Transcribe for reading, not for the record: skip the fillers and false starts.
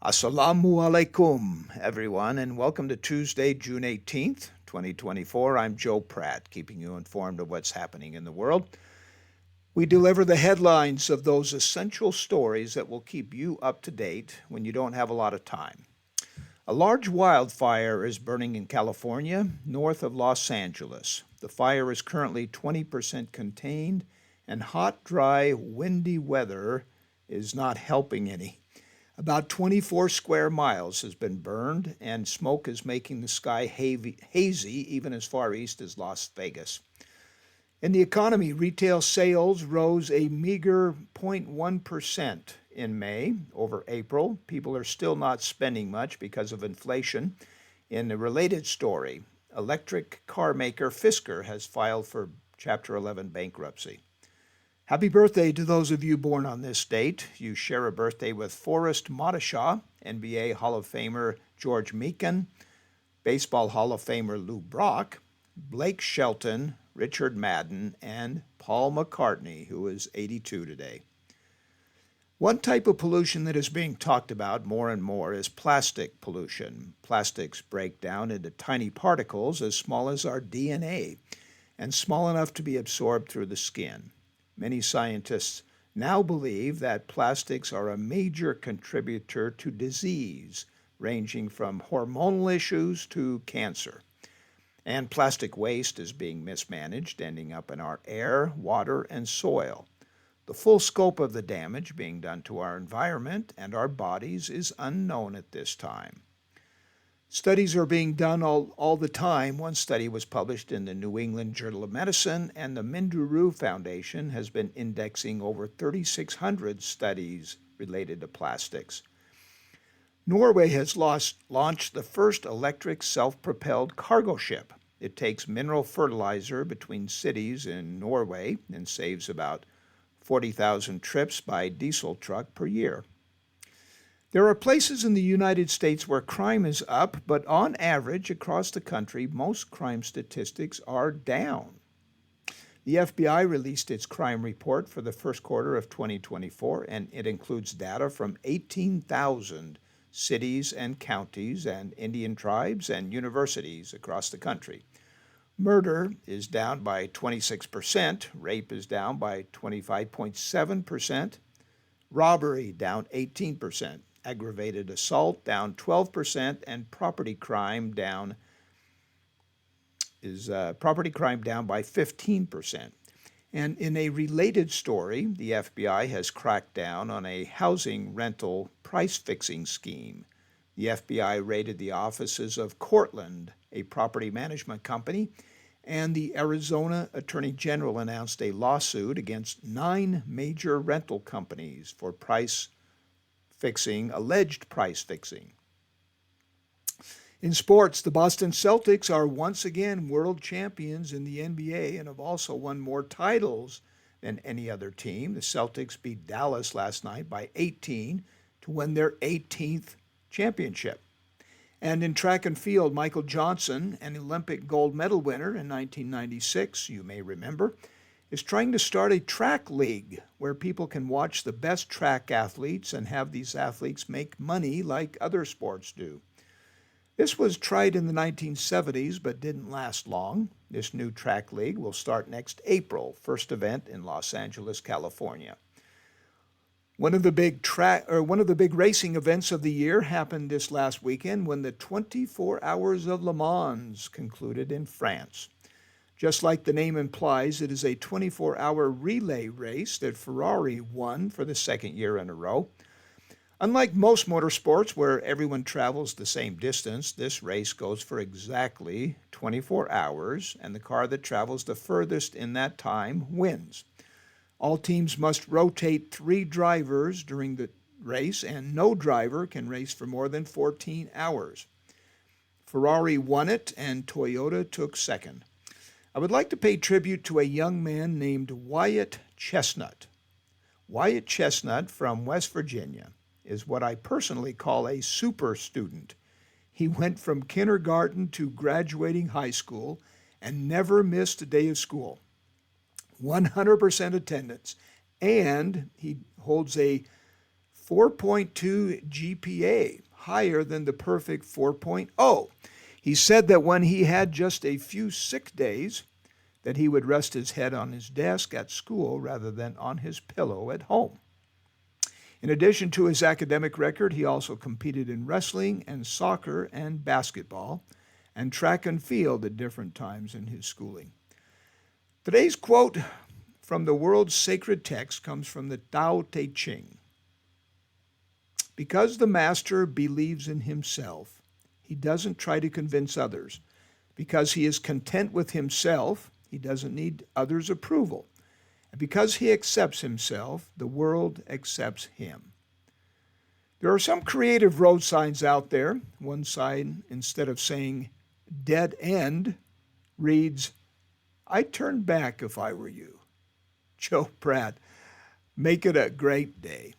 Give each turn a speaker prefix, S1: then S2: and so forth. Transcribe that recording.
S1: Assalamu alaikum, everyone, and welcome to Tuesday, June 18th, 2024. I'm Joe Pratt, keeping you informed of what's happening in the world. We deliver the headlines of those essential stories that will keep you up to date when you don't have a lot of time. A large wildfire is burning in California, north of Los Angeles. The fire is currently 20% contained, and hot, dry, windy weather is not helping any. About 24 square miles has been burned, and smoke is making the sky hazy even as far east as Las Vegas. In the economy, retail sales rose a meager 0.1% in May over April. People are still not spending much because of inflation. In a related story, electric car maker Fisker has filed for Chapter 11 bankruptcy. Happy birthday to those of you born on this date. You share a birthday with Forrest Modishaw, NBA Hall of Famer George Meakin, Baseball Hall of Famer Lou Brock, Blake Shelton, Richard Madden, and Paul McCartney, who is 82 today. One type of pollution that is being talked about more and more is plastic pollution. Plastics break down into tiny particles as small as our DNA and small enough to be absorbed through the skin. Many scientists now believe that plastics are a major contributor to disease, ranging from hormonal issues to cancer. And plastic waste is being mismanaged, ending up in our air, water, and soil. The full scope of the damage being done to our environment and our bodies is unknown at this time. Studies are being done all the time. One study was published in the New England Journal of Medicine, and the Minduru Foundation has been indexing over 3,600 studies related to plastics. Norway has launched the first electric self-propelled cargo ship. It takes mineral fertilizer between cities in Norway and saves about 40,000 trips by diesel truck per year. There are places in the United States where crime is up, but on average across the country, most crime statistics are down. The FBI released its crime report for the first quarter of 2024, and it includes data from 18,000 cities and counties and Indian tribes and universities across the country. Murder is down by 26%, rape is down by 25.7%, robbery down 18%. Aggravated assault down 12%, and property crime down by 15%. And in a related story, the FBI has cracked down on a housing rental price fixing scheme. The FBI raided the offices of Cortland, a property management company, and the Arizona Attorney General announced a lawsuit against 9 major rental companies for alleged price fixing. In sports, the Boston Celtics are once again world champions in the NBA and have also won more titles than any other team. The Celtics beat Dallas last night by 18 to win their 18th championship. And in track and field, Michael Johnson, an Olympic gold medal winner in 1996, you may remember, is trying to start a track league where people can watch the best track athletes and have these athletes make money like other sports do. This was tried in the 1970s but didn't last long. This new track league will start next April, first event in Los Angeles, California. One of the big racing events of the year happened this last weekend when the 24 Hours of Le Mans concluded in France. Just like the name implies, it is a 24-hour relay race that Ferrari won for the second year in a row. Unlike most motorsports where everyone travels the same distance, this race goes for exactly 24 hours, and the car that travels the furthest in that time wins. All teams must rotate 3 drivers during the race, and no driver can race for more than 14 hours. Ferrari won it, and Toyota took second. I would like to pay tribute to a young man named Wyatt Chestnut. Wyatt Chestnut from West Virginia is what I personally call a super student. He went from kindergarten to graduating high school and never missed a day of school. 100% attendance, and he holds a 4.2 GPA, higher than the perfect 4.0. He said that when he had just a few sick days, that he would rest his head on his desk at school rather than on his pillow at home. In addition to his academic record, he also competed in wrestling and soccer and basketball and track and field at different times in his schooling. Today's quote from the world's sacred text comes from the Tao Te Ching. Because the master believes in himself, he doesn't try to convince others. Because he is content with himself, he doesn't need others' approval. And because he accepts himself, the world accepts him. There are some creative road signs out there. One sign, instead of saying dead end, reads, "I'd turn back if I were you." Joe Pratt, make it a great day.